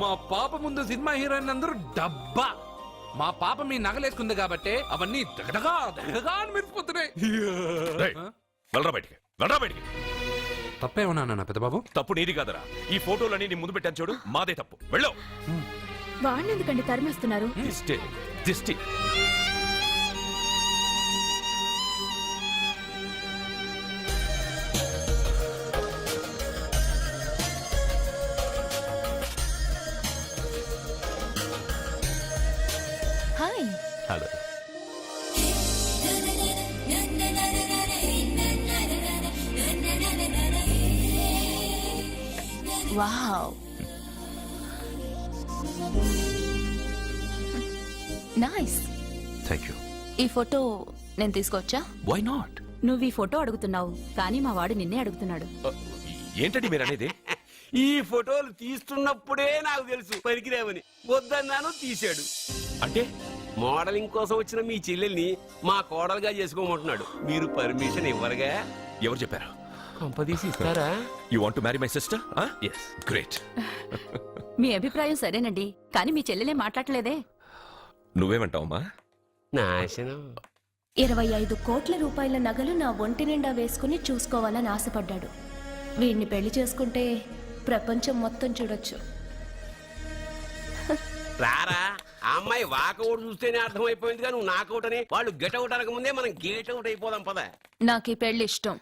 మా పాప ముందు సినిమా హీరోయిన్ అందరూ డబ్బా. మా పాప మీ నగలేసుకుంది కాబట్టి అవన్నీ దగదగా దగదగా అని మెరిసిపోతున్నాయి. వెళ్ళరా బయటికి, వెళ్ళరా బయటికి. తప్పేమన్నా నాన్న పెద్ద బాబు? తప్పు నీది కాదరా. ఈ ఫోటోలన్నీ నీ ముందు పెట్టాను చూడు, మాదే తప్పు. వెళ్ళు. వాడిని ఎందుకండి తరిమేస్తున్నారు? దిష్టి దిష్టి. Hi. Hello. Wow, nice. Thank you. ఈ ఫోటో నేను తీసుకోవచ్చా? Why not? నువ్వు ఈ ఫోటో అడుగుతున్నావు, కానీ మా వాడు నిన్నే అడుగుతున్నాడు. ఏంటండి మీరు అనేది? ఈ ఫోటోలు తీస్తున్నప్పుడే నాకు తెలుసు పనికిరేవని. వద్దన్నాను, తీశాడు. అంటే మోడలింగ్ కోసం వచ్చిన మీ చెల్లెల్ని మా కోడలుగా చేసుకోమంటున్నాడు. మీరు పర్మిషన్ ఇవ్వరుగా? ఎవరు చెప్పారు? కంపదీసి ఇస్తారా? You want to marry my sister? Yes. Great. మీ అభిప్రాయం సరేనండి, కానీ మీ చెల్లెలే మాట్లాడలేదే. నువ్వేమంటావమ్మా? నాశనం. 25 కోట్ల రూపాయల నగలు నా ఒంటి నిండా వేసుకుని చూసుకోవాలని ఆశపడ్డాడు. వీడిని పెళ్లి చేసుకుంటే ప్రపంచం మొత్తం చూడొచ్చు. రారా, ఆ అమ్మాయి వాకౌట్ చూస్తేనే అర్థమైపోయింది. కానీ నువ్వు నాకౌట్ అని, వాళ్ళు గెట్అవుట్ అనక ముందే మనం గేట్ అవుట్ అయిపోదాం పద. నాకు ఈ పెళ్లి ఇష్టం.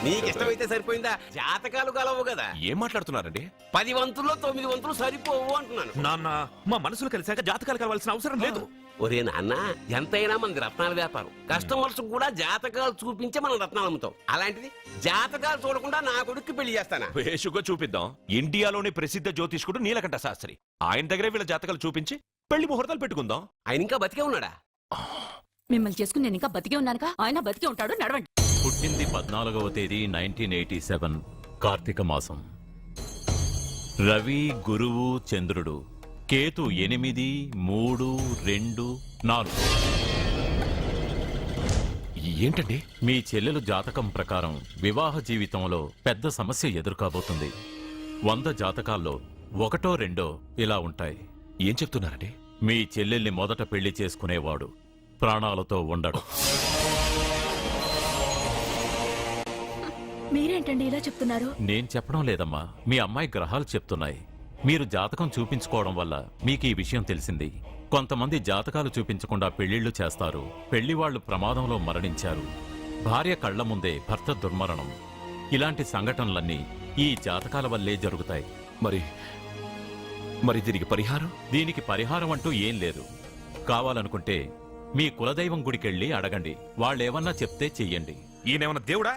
నీకు ఇష్టమైతే సరిపోయిందా? జాతకాలు కలవు కదా. ఏం మాట్లాడుతున్నారండి? 10 వంతుల్లో 9 వంతులు సరిపోవు అంటున్నాను. నాన్న, మా మనసులు కలిసాక జాతకాలు కావాల్సిన అవసరం లేదు. ఒరే నాన్న, ఎంతైనా మనది రత్నాల వ్యాపారం. కస్టమర్స్ కూడా జాతకాలు చూపించే మనం రత్నాలు అమ్ముతాం. అలాంటిది జాతకాలు చూడకుండా నా కొడుక్కి పెళ్లి చేస్తానా? వేషుగా చూపిద్దాం. ఇండియాలోని ప్రసిద్ధ జ్యోతిష్కుడు నీలకంఠ శాస్త్రి, ఆయన దగ్గరే వీళ్ళ జాతకాలు చూపించి పెళ్లి ముహూర్తాలు పెట్టుకుందాం. ఆయన ఇంకా బతికే ఉన్నాడా? మిమ్మల్ని చేసుకుని నేను ఇంకా బతికే ఉన్నానుగా. ఆయన బతికే ఉంటాడు, నడవండి. పుట్టింది 14వ తేదీ 1987 కార్తీక మాసం. రవి, గురువు, చంద్రుడు, కేతు 8, 3, 2, 4. ఏంటండి? మీ చెల్లెలు జాతకం ప్రకారం వివాహ జీవితంలో పెద్ద సమస్య ఎదుర్కోబోతుంది. 100 జాతకాల్లో 1, 2 ఇలా ఉంటాయి. ఏం చెప్తున్నారండి? మీ చెల్లెల్ని మొదట పెళ్లి చేసుకునేవాడు ప్రాణాలతో ఉండడు. మీరేంటండి ఇలా చెప్తున్నారు? నేను చెప్పడం లేదమ్మా, మీ అమ్మాయి గ్రహాలు చెప్తున్నాయి. మీరు జాతకం చూపించుకోవడం వల్ల మీకు ఈ విషయం తెలిసింది. కొంతమంది జాతకాలు చూపించకుండా పెళ్లిళ్లు చేస్తారు. పెళ్లివాళ్లు ప్రమాదంలో మరణించారు. భార్య కళ్ల ముందే భర్త దుర్మరణం. ఇలాంటి సంఘటనలన్నీ ఈ జాతకాల వల్లే జరుగుతాయి. మరి దీనికి పరిహారం? దీనికి పరిహారం అంటూ ఏం లేదు. కావాలనుకుంటే మీ కులదైవం గుడికెళ్ళి అడగండి. వాళ్ళేమన్నా చెప్తే చెయ్యండి. ఈయనేమన్నా దేవుడా?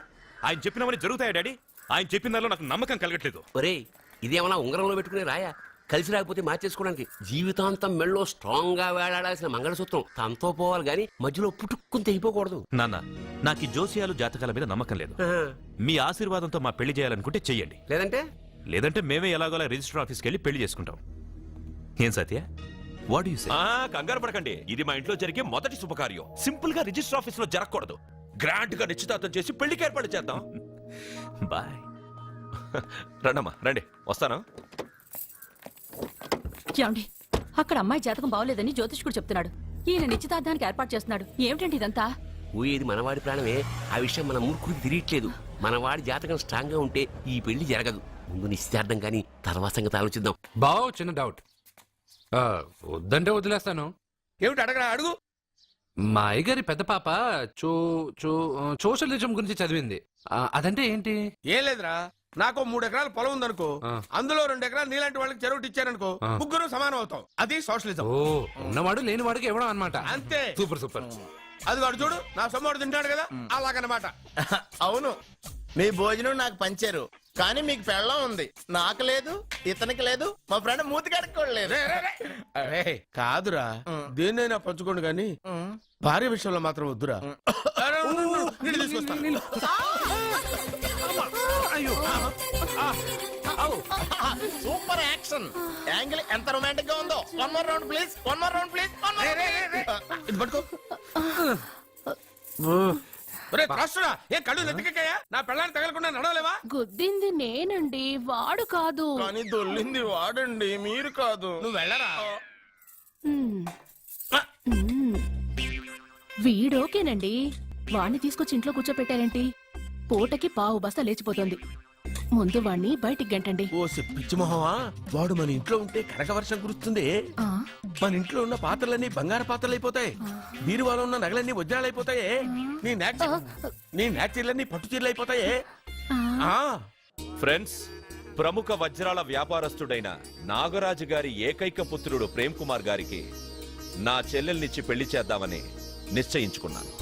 ఆయన చెప్పినవన్నీ జరుగుతాయా డాడీ? ఆయన చెప్పిన దానిలో నాకు నమ్మకం కలగట్లేదు. ఒరే, ఇదేమన్నా ఉంగరంలో పెట్టుకునే రాయా? కలిసి రాకపోతే మార్చేసుకోవడానికి. జీవితాంతం మెళ్ళో స్ట్రాంగ్ గా వేలాడాల్సిన మంగళసూత్రం తనతో పోవాలి గాని మధ్యలో పుట్టుక్కుని తెగిపోకూడదు. నాన్న, నాకు ఈ జోసియాలు జాతకాల మీద నమ్మకం లేదు. మీ ఆశీర్వాదంతో మా పెళ్లి చేయాలనుకుంటే చెయ్యండి. లేదంటే మేమే ఎలాగోలా రిజిస్టర్ ఆఫీస్కి వెళ్ళి పెళ్లి చేసుకుంటాం. ఏం సత్య? What you say? కంగారు పడకండి, ఇది మా ఇంట్లో జరిగే మొదటి శుభకార్యం. సింపుల్ గా రిజిస్టర్ ఆఫీస్ లో జరగకూడదు. గ్రాండ్ గా నిశ్చితార్థం చేసి పెళ్లికి ఏర్పాటు చేద్దాం. బాయ్. రండమ్మా, రండి, వస్తాను. ఏమండి, అక్కడ అమ్మాయి జాతకం బాగోలేదని జ్యోతిష్కుడు చెప్తున్నాడు. ఈయన నిశ్చితార్థానికి ఏర్పాటు చేస్తున్నాడు. ఏమిటండి ఇదంతా? ఊయేది మనవాడి ప్రాణమే. ఆ విషయం మన మూర్ఖుడికి తిరియట్లేదు. మనవాడి జాతకం స్ట్రాంగ్ గా ఉంటే ఈ పెళ్లి జరగదు. ముందు నిశ్చితార్థం కానీ తర్వాత సంగతి ఆలోచిద్దాం. బావ్, చిన్న డౌట్. వద్దంటే వదిలేస్తాను. ఏమిటి అడగరా? అడుగు. మా అయ్యగారి పెద్ద పాప సోషలిజం గురించి చదివింది. అదంటే ఏంటి? ఏం లేదురా, నాకు 3 ఎకరాల పొలం ఉందనుకో, అందులో 2 ఎకరాలు నీలాంటి వాళ్ళకి చెరువు ఇచ్చారనుకో, ముగ్గురు సమానం అవుతాం. అది సోషలిజం. ఓ, ఉన్నవాడు లేనివాడికి ఇవ్వడం అన్నమాట. అంతే. Super super. అది వాడు చూడు, నా సొమ్మడు తింటాడు కదా, అలాగనమాట. అవును, మీ భోజనం నాకు పంచారు, కానీ మీకు పెళ్ళం ఉంది, నాకు లేదు, ఇతనికి లేదు, మా ఫ్రెండ్ మూతి కడుక్కోలేదు. కాదురా, దేన్నైనా పంచుకోండి కానీ భార్య విషయంలో మాత్రం వద్దురా. సూపర్ యాక్షన్ యాంగిల్ ఎంత రొమాంటిక్ గా ఉందో. 1 more round please, 1 more round please. ఇది పట్టుకో. ఏ కళ్ళు నెత్తికెక్కాయా? నా పెళ్ళాన్ని తగలకుండా నడవలేవా? గుద్దింది నేనండి, వాడు కాదు. కానీ దొల్లింది వాడండి, మీరు కాదు. నువ్వు వెళ్ళరా. మ్మ్. మ్మ్. వీడోకేనండి. వాణ్ణి తీసుకొచ్చి ఇంట్లో కూర్చోపెట్టారేంటి? పూటకి పావు బస్తా లేచిపోతుంది. ముందు వాణ్ణి బయటికి గంటండి. ఓ పిచ్చి మొహమా, వాడు మన ఇంట్లో ఉంటే కనక వర్షం కురుస్తుంది. ఆ, మన ఇంట్లో ఉన్న పాత్రలన్నీ బంగారు పాత్రలు అయిపోతాయి, బీరువాలో ఉన్న నగలన్నీ వజ్రాలు అయిపోతాయి, నీ నాచీర్లన్నీ పట్టు చీరలు అయిపోతాయి. ఆ. ఆ, ఫ్రెండ్స్, ప్రముఖ వజ్రాల వ్యాపారస్తుడైన నాగరాజు గారి ఏకైక పుత్రుడు ప్రేమ్ కుమార్ గారికి నా చెల్లెల్నిచ్చి పెళ్లి చేద్దామని నిశ్చయించుకున్నాను.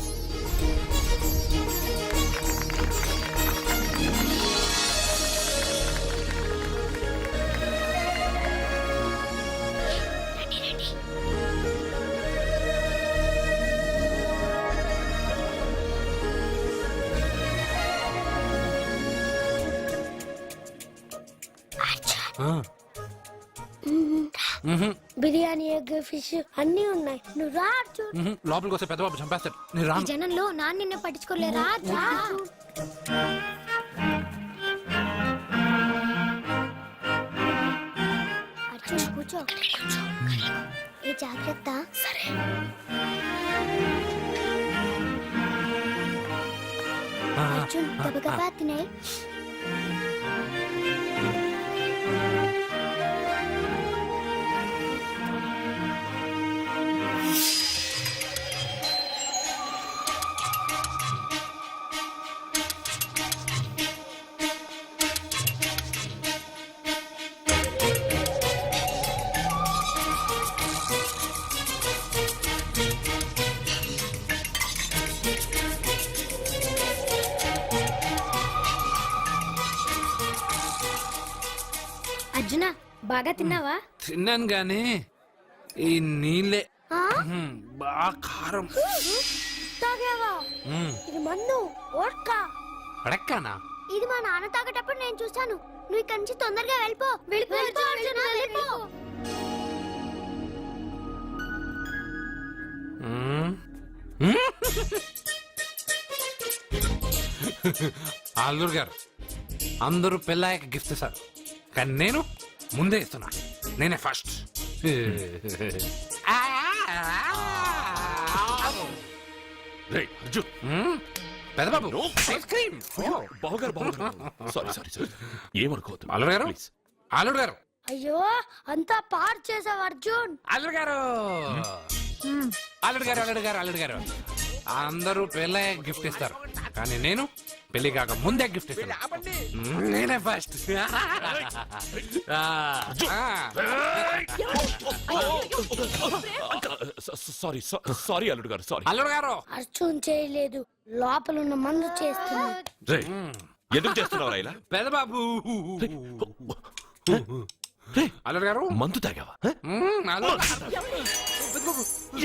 బిర్యానీ, ఎగ్, ఫిష్ అన్ని ఉన్నాయి. నువ్వు రా చూడు. లోపలికి వస్తే పెద్దబాబు చంపేస్తాడు. నేను రాను. జనంలో నాన్న నిన్ను పట్టించుకోలేరా? రా. అర్జున్ కూర్చో. ఏ జాగ్రత్త. సరే. అర్జున్ గబగబా తినే. అర్జున బాగా తిన్నావా? తిన్నాను గానీ ఈ నీళ్ళే ఆ? బాగా కారం. తాగావా? ఇది మందు, వోడ్కా. అడక్కానా? ఇది మా నాన్న తాగేటప్పుడు నేను చూశాను. నువ్వు ఇక్కడి నుంచి తొందరగా వెళ్ళిపో. వెళ్ళిపో అర్జున, వెళ్ళిపో. అల్లుడు గారు, అందరూ పెళ్ళాయక గిఫ్ట్ ఇస్తారు, కానీ నేను ముందే ఇస్తున్నా. నేనే ఫస్ట్. పెద్దబాబు ఐస్ క్రీమ్. ఏమనుకోవద్దు. అల్లుడు గారు, అల్లుడు గారు, అయ్యో అంతా పాడు చేసావు అర్జున్. అల్లుడు గారు, అల్లుడు గారు, అల్లుడు గారు, అల్లుడు గారు, అందరూ పెళ్ళాయక గిఫ్ట్ ఇస్తారు, కానీ నేను పెళ్లి కాక ముందే గిఫ్ట్ ఇస్తాను. నేనే ఫస్ట్. సారీ అల్లుడు గారు, సారీ. అల్లుడు గారు, అర్జున్ చేయలేదు, లోపల ఉన్న మందు చేస్తుంది. ఎందుకు చేస్తున్నావు ఇలా? పెద్దబాబు. అల్లుడు గారు, మందు తాగావా? అల్లుడు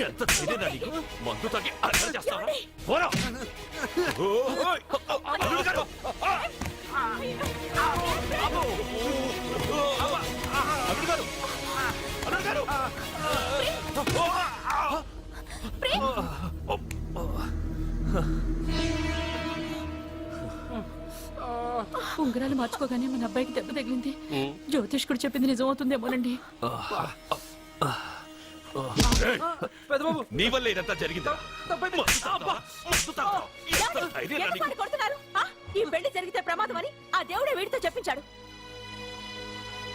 ఎంత ధైర్యం రా నీకు? మందు తాగి అల్లరి చేస్తావా? పోరా! ఓయ్! అల్లుడు గారు! అల్లుడు గారు! అల్లుడు గారు! ఉంగరాలు మార్చుకోగానే మన అబ్బాయికి దెబ్బ తగిలింది. జ్యోతిష్ కూడా చెప్పింది నిజమవుతుందేమోనండి. నీ వల్ల ఇదంతా జరిగింది. ఈ పెళ్లి జరిగితే ప్రమాదం అని ఆ దేవుడే వీడితో చెప్పించాడు.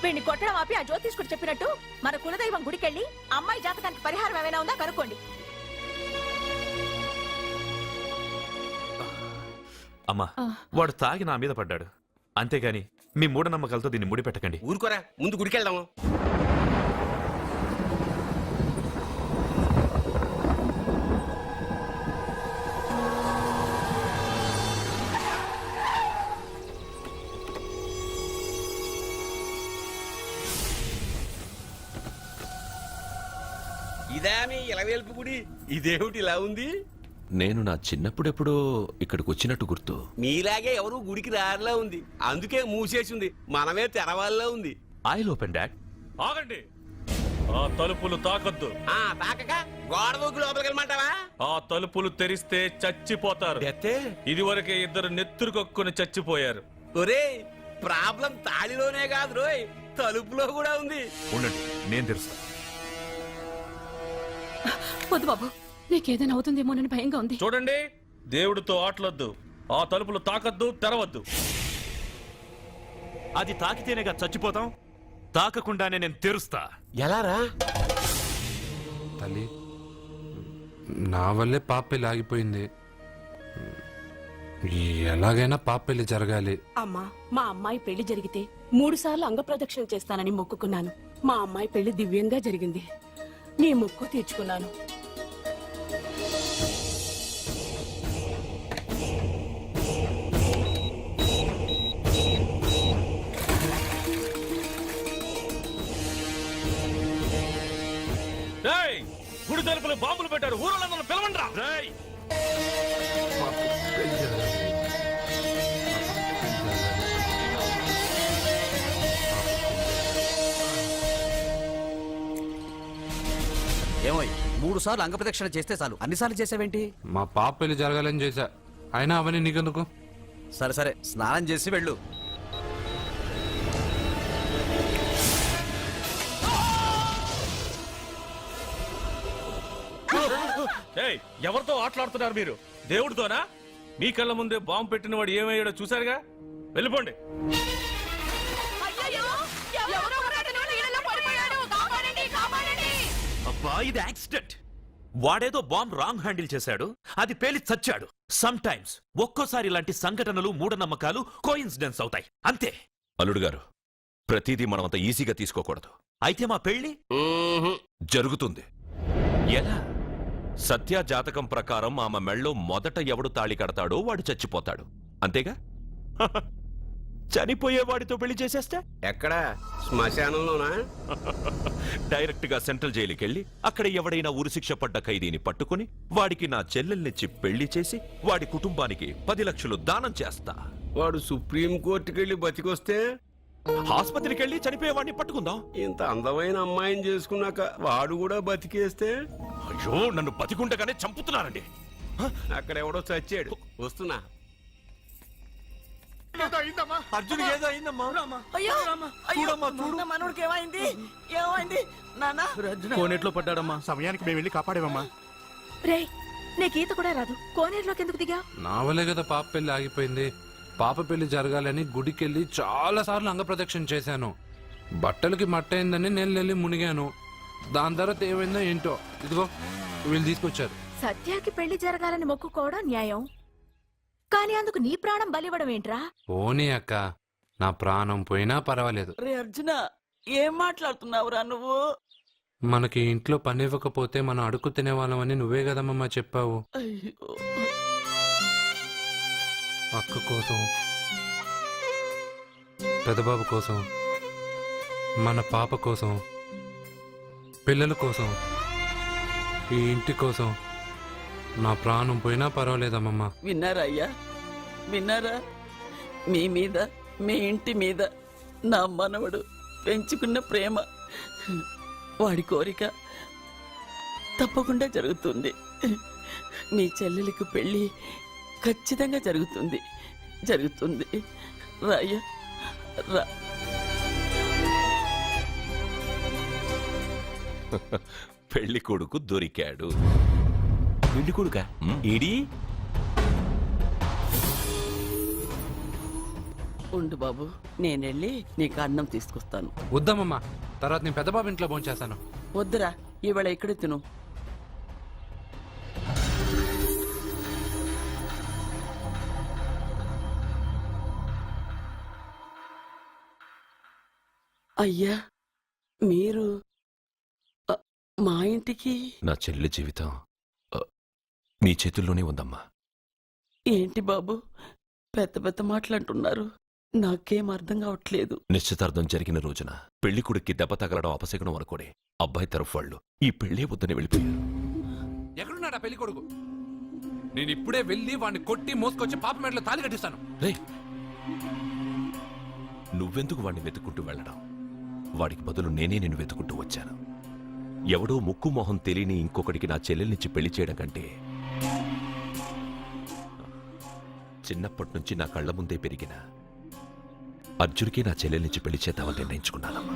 వీడిని కొట్టడం ఆపి ఆ జ్యోతిష్ కూడా చెప్పినట్టు మన కులదైవం గుడికెళ్ళి అమ్మాయి జాతకానికి పరిహారం ఏమైనా ఉందా కనుక్కోండి. అమ్మా, వాడు తాగి నా మీద పడ్డాడు, అంతేగాని మీ మూఢనమ్మకాలతో దీన్ని ముడిపెట్టకండి. ఊరుకోరా, ముందు గుడికెళ్దాము. ఇదా మీ ఇలవేల్పు గుడి? ఇదేమిటి ఇలా ఉంది? నేను నా చిన్నప్పుడెప్పుడో ఇక్కడికి వచ్చినట్టు గుర్తు. మీలాగే ఎవరు గుడికి రారులా ఉంది, అందుకే మూసేసింది. మనమే తెరవాళ్ళలో ఉంది. I'll open dad. ఆగండి, ఆ తలుపులు తాకద్దు. ఆ తాకక గోడ దూకి లోపలికి వెళ్ళమంటావా? ఆ తలుపులు తెరిస్తే చచ్చిపోతారు. డెత్తే? ఇదివరకే ఇద్దరు నెత్తురు కొక్కుని చచ్చిపోయారు. ఒరే ప్రాబ్లం తాళిలోనే కాదు రోయ్ తలుపులో కూడా ఉంది. ఉండండి, నేను తెరుస్తా. వద్దు బాబు, నీకేదైనా అవుతుందేమోనని భయంగా ఉంది. చూడండి, దేవుడితో ఆటలొద్దు, ఆ తలుపులు తాకద్దు, తెరవద్దు. అది తాకితేనేగా చచ్చిపోతాం, తాకకుండానే నేను తెరుస్తా. ఎలారా? తల్లి, నా వల్లే పాప పెళ్లి ఆగిపోయింది. ఎలాగైనా పాప పెళ్లి జరగాలి. అమ్మా, మా అమ్మాయి పెళ్లి జరిగితే 3 సార్లు అంగప్రదక్షిణ చేస్తానని మొక్కుకున్నాను. మా అమ్మాయి పెళ్లి దివ్యంగా జరిగింది. నీ మొక్కు తీర్చుకున్నాను. రేయ్, గుడి తలుపులు బాంబులు పెట్టారు, ఊరోళ్ళందరూ పిలవండ్రా. రేయ్, పాప పెళ్లి జరగాలి. ఏమోయ్ 3 సార్లు అంగప్రదక్షిణ చేస్తే చాలు, అన్నిసార్లు చేసావేంటి? మా పాప పెళ్లి జరగాలని చేశా, అయినా అవన్నీ నీకెందుకు? సరే సరే, స్నానం చేసి వెళ్ళు. ఏయ్, ఎవరితో ఆటలాడుతున్నారు మీరు? దేవుడితోనా? మీ కళ్ళ ముందే బాంబు పెట్టిన వాడు ఏమయ్యాడో చూసారుగా. వెళ్ళిపోండి. అబ్బా, ఇది యాక్సిడెంట్. వాడేదో బాంబ్ రాంగ్ హ్యాండిల్ చేశాడు, అది పేలి చచ్చాడు. సమ్ టైమ్స్ ఒక్కోసారి ఇలాంటి సంఘటనలు, మూఢనమ్మకాలు కోఇన్సిడెన్స్ అవుతాయి, అంతే. అల్లుడు గారు, ప్రతిదీ మనమంత ఈజీగా తీసుకోకూడదు. అయితే మా పెళ్లి జరుగుతుంది. ఎలా? సత్య జాతకం ప్రకారం ఆమె మెళ్ళో మొదట ఎవడు తాళి కడతాడో వాడు చచ్చిపోతాడు, అంతేగా? చనిపోయేవాడితో పెళ్లి చేసేస్తే ఎక్కడా? శ్మశానంలోనా? డైరెక్ట్ గా సెంట్రల్ జైలుకి వెళ్ళి అక్కడ ఎవడైనా ఉరిశిక్ష పడ్డ ఖైదీని పట్టుకుని వాడికి నా చెల్లెల్నిచ్చి పెళ్లి చేసి వాడి కుటుంబానికి 10 లక్షలు దానం చేస్తా. వాడు సుప్రీం కోర్టుకి వెళ్ళి బతికొస్తే ఆసుపత్రికి వెళ్ళి చనిపోయేవాడిని పట్టుకుందాం. ఇంత అందమైన అమ్మాయిని చేసుకున్నాక వాడు కూడా బతికేస్తే? అయ్యో, నన్ను బతికుండగానే చంపుతున్నారండి. అక్కడ ఎవడో చచ్చాడు. వస్తున్నా. అర్జున్ ఏదో అయిందమ్మా. మనోడికి ఏమైంది? ఏమైంది నాన్న? కోనేట్లో పడ్డాడమ్మా. సమయానికి మేము వెళ్ళి కాపాడేవమ్మా. రే, నీకు ఈత కూడా రాదు, కోనేరులోకి ఎందుకు దిగా? నా వల్లే కదా పాప పెళ్లి ఆగిపోయింది. పాప పెళ్లి జరగాలని గుడికెళ్ళి చాలా సార్లు అంగప్రదక్షిణ చేశాను. బట్టలకి మట్టయిందని నేను వెళ్ళి మునిగాను. దాని తర్వాత ఏమైందో ఏంటో, ఇదిగో వీళ్ళు తీసుకొచ్చారు. సత్యాకి పెళ్లి జరగాలని మొక్కుకోవడం న్యాయం, కానీ అందుకు నీ ప్రాణం బలివ్వడం ఏంట్రా? పోనీ అక్క, నా ప్రాణం పోయినా పర్వాలేదు. రే అర్జున, ఏం మాట్లాడుతున్నావురా నువ్వు? మనకి ఇంట్లో పని ఇవ్వకపోతే మనం అడుగు తినేవాళ్ళమని నువ్వే కదమ్మా చెప్పావు. అయ్యో, అక్క కోసం, పెదబాబు కోసం, మన పాప కోసం, పిల్లల కోసం, ఈ ఇంటి కోసం నా ప్రాణం పోయినా పర్వాలేదమ్మమ్మా. విన్నారా అయ్యా? విన్నారా? మీ మీద, మీ ఇంటి మీద నా మనవడు పెంచుకున్న ప్రేమ, వాడి కోరిక తప్పకుండా జరుగుతుంది. మీ చెల్లెలికి పెళ్లి ఖచ్చితంగా జరుగుతుంది. జరుగుతుంది. రాయ్యా, రా. పెళ్లి కొడుకు దొరికాడు. పెళ్లి కొడుక ఏడి? ఉండు బాబు, నేనెళ్ళి నీకు అన్నం తీసుకొస్తాను. వద్దమ్మమ్మా, తర్వాత నేను పెద్దబాబు ఇంట్లో భోంచేస్తాను. వద్దురా, ఇవాళ ఇక్కడే తిను. అయ్యా, మీరు మా ఇంటికి? నా చెల్లి జీవితం నీ చేతుల్లోనే ఉందమ్మా. ఏంటి బాబు, పెద్ద పెద్ద మాటలంటున్నారు? నాకేం అర్థం కావట్లేదు. నిశ్చితార్థం జరిగిన రోజున పెళ్లి కొడుక్కి దెబ్బ తగలడం అపశకునం అనుకోడే అబ్బాయి తరఫు వాళ్ళు ఈ పెళ్లే వద్దని వెళ్ళిపోయారు. ఎక్కడున్నాడా పెళ్లి కొడుకు? నేను ఇప్పుడే వెళ్ళి వాడిని కొట్టి మోసుకొచ్చి పాప మెడలో తాళి కట్టిస్తాను. రేయ్, నువ్వెందుకు వాడిని వెతుక్కుంటూ వెళ్ళడం? వాడికి బదులు నేనే నిన్ను వెతుకుంటూ వచ్చాను. ఎవడో ముక్కు మొహం తెలియని ఇంకొకడికి నా చెల్లెల్నిచ్చి పెళ్లి చేయడం కంటే చిన్నప్పటి నుంచి నా కళ్ళ ముందే పెరిగిన అర్జున్కి నా చెల్లెల నుంచి పెళ్లి చేద్దామని నిర్ణయించుకున్నానమ్మా.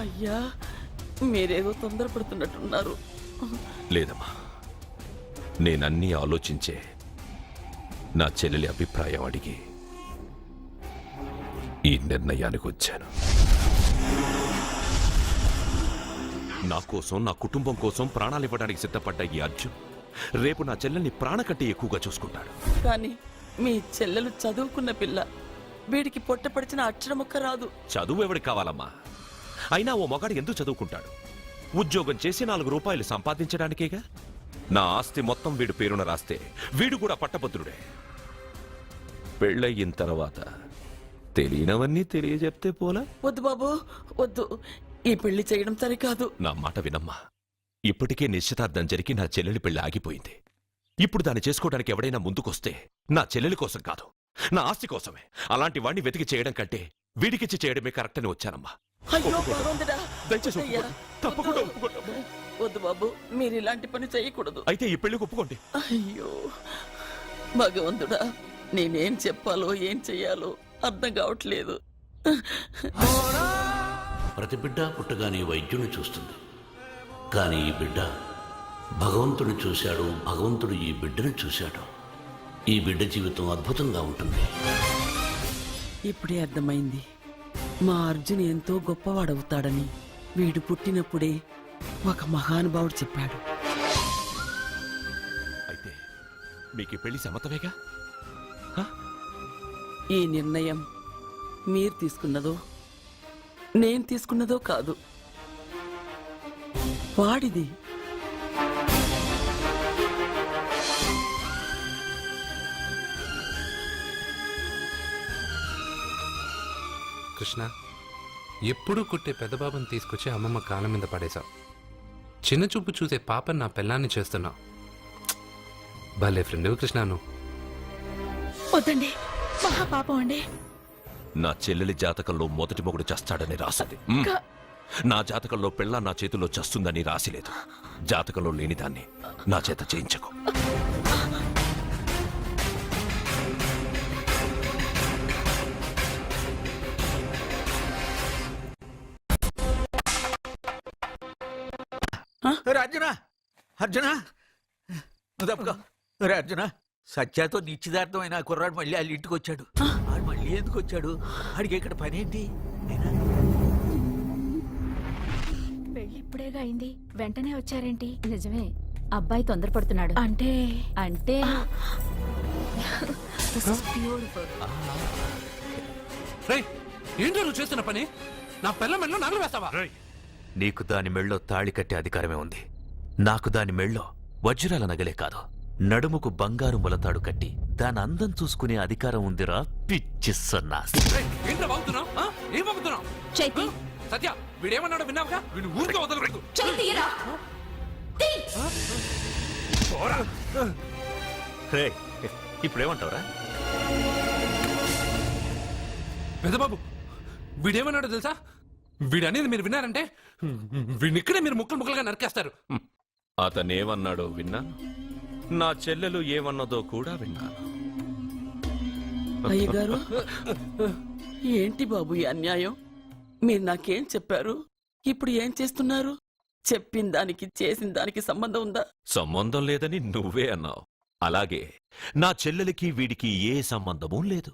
అయ్యా మీరేదో తొందరపడుతున్నట్టున్నారు. లేదమ్మా, నేనన్నీ ఆలోచించే నా చెల్లెలి అభిప్రాయం అడిగి ఈ నిర్ణయానికి వచ్చాను. నా కోసం, నా కుటుంబం కోసం ప్రాణాలు ఇవ్వడానికి సిద్ధపడ్డ ఈ అర్జున్ రేపు నా చెల్లెల్ని ప్రాణ కంటే ఎక్కువగా చూసుకుంటాడు. కానీ మీ చెల్లెలు చదువుకున్న పిల్ల, వీడికి పొట్టపడిచిన అక్షరం ఒక్క రాదు. చదువు ఎవడికి కావాలమ్మా? అయినా ఓ మగాడు ఎందుకు చదువుకుంటాడు? ఉద్యోగం చేసి 4 రూపాయలు సంపాదించడానికేగా. నా ఆస్తి మొత్తం వీడు పేరున రాస్తే వీడు కూడా పట్టభద్రుడే. పెళ్ళయిన తర్వాత తెలియనవన్నీ తెలియజెప్తే పోలా? వద్దు బాబు వద్దు, ఈ పెళ్లి చేయడం సరికాదు. నా మాట వినమ్మా. ఇప్పటికే నిశ్చితార్థం జరిగి నా చెల్లెలి పెళ్లి ఆగిపోయింది. ఇప్పుడు దాన్ని చేసుకోవడానికి ఎవడైనా ముందుకొస్తే నా చెల్లెలి కోసం కాదు, నా ఆస్తి కోసమే. అలాంటి వాడిని వెతికి చేయడం కంటే వీడికిచ్చి చేయడమే కరెక్ట్ అని వచ్చానమ్మా. అయ్యో భగవంతుడా, దయచేసి వద్దయ్యా. తప్పకుండా ఒప్పుకోండి. వద్దు బాబు, మీరు ఇలాంటి పని చేయకూడదు. అయితే ఈ పెళ్లికి ఒప్పుకోండి. అయ్యో భగవంతుడా, నేనేం చెప్పాలో ఏం చెయ్యాలో అర్థం కావట్లేదు. ప్రతి బిడ్డ పుట్టగానే వైద్యుని చూస్తుంది, కానీ ఈ బిడ్డ భగవంతుని చూశాడు, భగవంతుడు ఈ బిడ్డను చూశాడు. ఈ బిడ్డ జీవితం అద్భుతంగా ఉంటుంది. ఇప్పుడే అర్థమైంది, మా అర్జున్ ఎంతో గొప్పవాడవుతాడని. వీడు పుట్టినప్పుడే ఒక మహానుభావుడు చెప్పాడు. అయితే మీకు ఈ పెళ్లి సమ్మతమేగా? ఈ నిర్ణయం మీరు తీసుకున్నదో నేను తీసుకున్నదో కాదు, వాడిది. కృష్ణ, ఎప్పుడూ కుట్టే పెద్దబాబుని తీసుకొచ్చి అమ్మమ్మ కాళ్ళ మీద పడేశావు. చిన్న చూపు చూసే పాపని నా పెళ్ళాన్ని చేస్తున్నావు. భలే ఫ్రెండ్ కృష్ణను. వద్దండి, మహాపాపం అండి. నా చెల్లెలి జాతకంలో మొదటి మొగుడు చస్తాడని రాసింది. నా జాతకంలో పెళ్ళ నా చేతిలో చస్తుందని రాసిలేదు. జాతకంలో లేనిదాన్ని నా చేత చేయించకు. అర్జున అర్జున అర్జున, సత్యాతో నిశ్చితార్థమైన కుర్రాడు మళ్ళీ వాళ్ళ ఇంటికి వచ్చాడు. ఆడు మళ్ళీ ఎందుకు వచ్చాడు? ఆడికి ఇక్కడ పని ఏంటి? పెళ్లి ఇప్పుడేగా అయింది, వెంటనే వచ్చారేంటి? నిజమే, అబ్బాయి తొందరపడుతున్నాడు. అంటే అంటే రేయ్, ఏంటో నువ్వు చేస్తున్న పని? నా పిల్ల మెళ్ళలో నగలు వేస్తావా? నీకు దాని మెళ్ళో తాళి కట్టే అధికారమే ఉంది. నాకు దాని మెళ్ళో వజ్రాల నగలే కాదు, నడుముకు బంగారు ములతాడు కట్టి దాని అందం చూసుకునే అధికారం ఉందిరా పిచ్చి సన్నాసి. ఏంటో బాగుతున్నావు? ఏం బాగుతున్నావు? చైతి, సత్య, వీడేమన్నాడో విన్నావుగా? వీడు ఊరికే వదలకూడదు. ఇప్పుడేమంటావురా? పెద్దబాబు, వీడేమన్నాడో తెలుసా? వీడనేది మీరు విన్నారంటే వీడినిక్కడే మీరు ముక్కలు ముక్కలుగా నరికేస్తారు. అతనేమన్నాడో విన్నా, నా చెల్లెలు ఏమన్నదో కూడా విన్నాను. అయ్యగారు, ఏంటి బాబు ఈ అన్యాయం? మీరు నాకేం చెప్పారు, ఇప్పుడు ఏం చేస్తున్నారు? చెప్పిన దానికి చేసిన దానికి సంబంధం ఉందా? సంబంధం లేదని నువ్వే అన్నావు. అలాగే నా చెల్లెలికి వీడికి ఏ సంబంధమూ లేదు.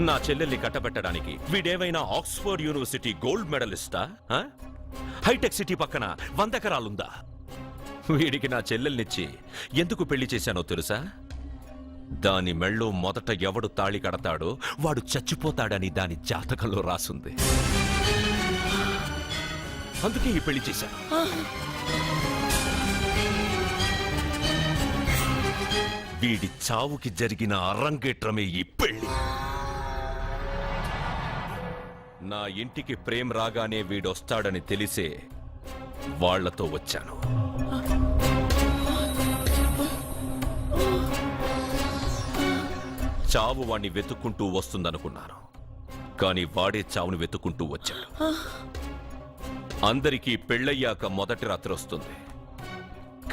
నా చెల్లెల్ని కట్టబెట్టడానికి వీడేమైనా ఆక్స్ఫర్డ్ యూనివర్సిటీ గోల్డ్ మెడలిస్టా? హైటెక్ సిటీ పక్కన 100 ఎకరాలుందా? వీడికి నా చెల్లెల్నిచ్చి ఎందుకు పెళ్లి చేశానో తెలుసా? దాని మెళ్ళో మొదట ఎవడు తాళి కడతాడో వాడు చచ్చిపోతాడని దాని జాతకంలో రాసుంది. అందుకే ఈ పెళ్లి చేశాను. వీడి చావుకి జరిగిన అరంగేట్రమే ఈ పెళ్లి. నా ఇంటికి ప్రేమ్ రాగానే వీడొస్తాడని తెలిసే వాళ్లతో వచ్చాను. చావు వాణ్ణి వెతుక్కుంటూ వస్తుందనుకున్నాను, కానీ వాడే చావుని వెతుక్కుంటూ వచ్చాడు. అందరికీ పెళ్ళయ్యాక మొదటి రాత్రి వస్తుంది,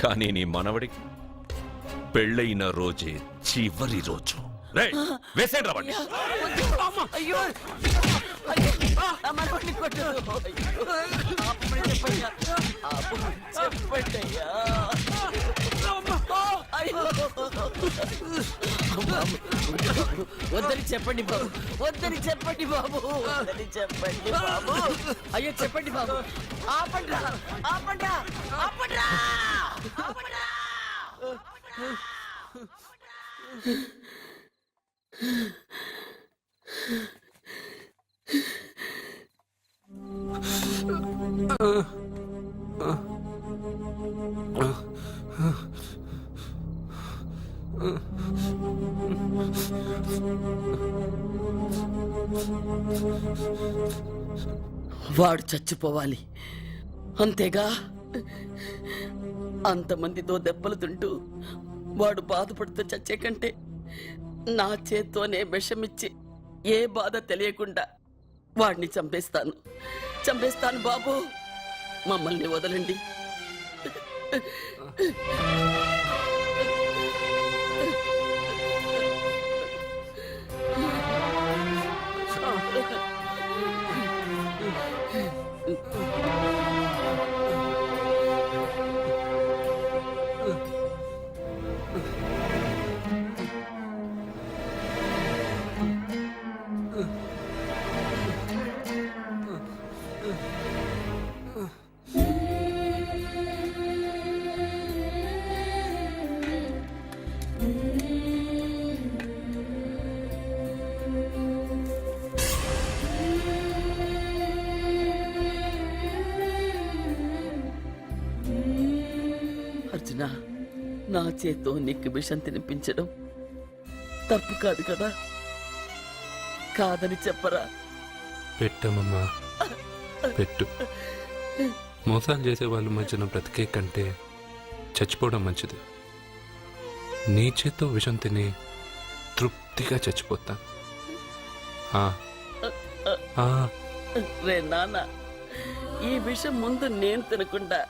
కానీ నీ మనవడికి పెళ్ళైన రోజే చివరి రోజు. వేసేయండి రావండి. అయ్యో నా మనవడిని కొట్టు. అయ్యో, చెప్పండి అయ్యా. అయ్యో. వద్దని చెప్పండి బాబు, వద్దని చెప్పండి బాబు, వద్దని చెప్పండి బాబు. అయ్యో చెప్పండి బాబు. ఆపండ్రా, ఆపండ్రా, ఆపండ్రా, ఆపండ్రా. వాడు చచ్చిపోవాలి అంతేగా. అంతమందితో దెబ్బలు తింటూ వాడు బాధపడుతూ చచ్చే కంటే నా చేత్తోనే విషమిచ్చి ఏ బాధ తెలియకుండా వాడిని చంపేస్తాను, చంపేస్తాను బాబు. మమ్మల్ని వదలండి. అర్జున, నా చేత్తో నీకు విషం తినిపించడం తప్పు కాదు కదా? కాదని చెప్పరా? పెట్టమమ్మా, పెట్టు. మోసాలు చేసే వాళ్ళ మధ్యన బ్రతికే కంటే చచ్చిపోవడం మంచిది. నీ చేత్తో విషం తిని తృప్తిగా చచ్చిపోతా. రే నాన్న, ఈ విషయం ముందు నేను తినకుండా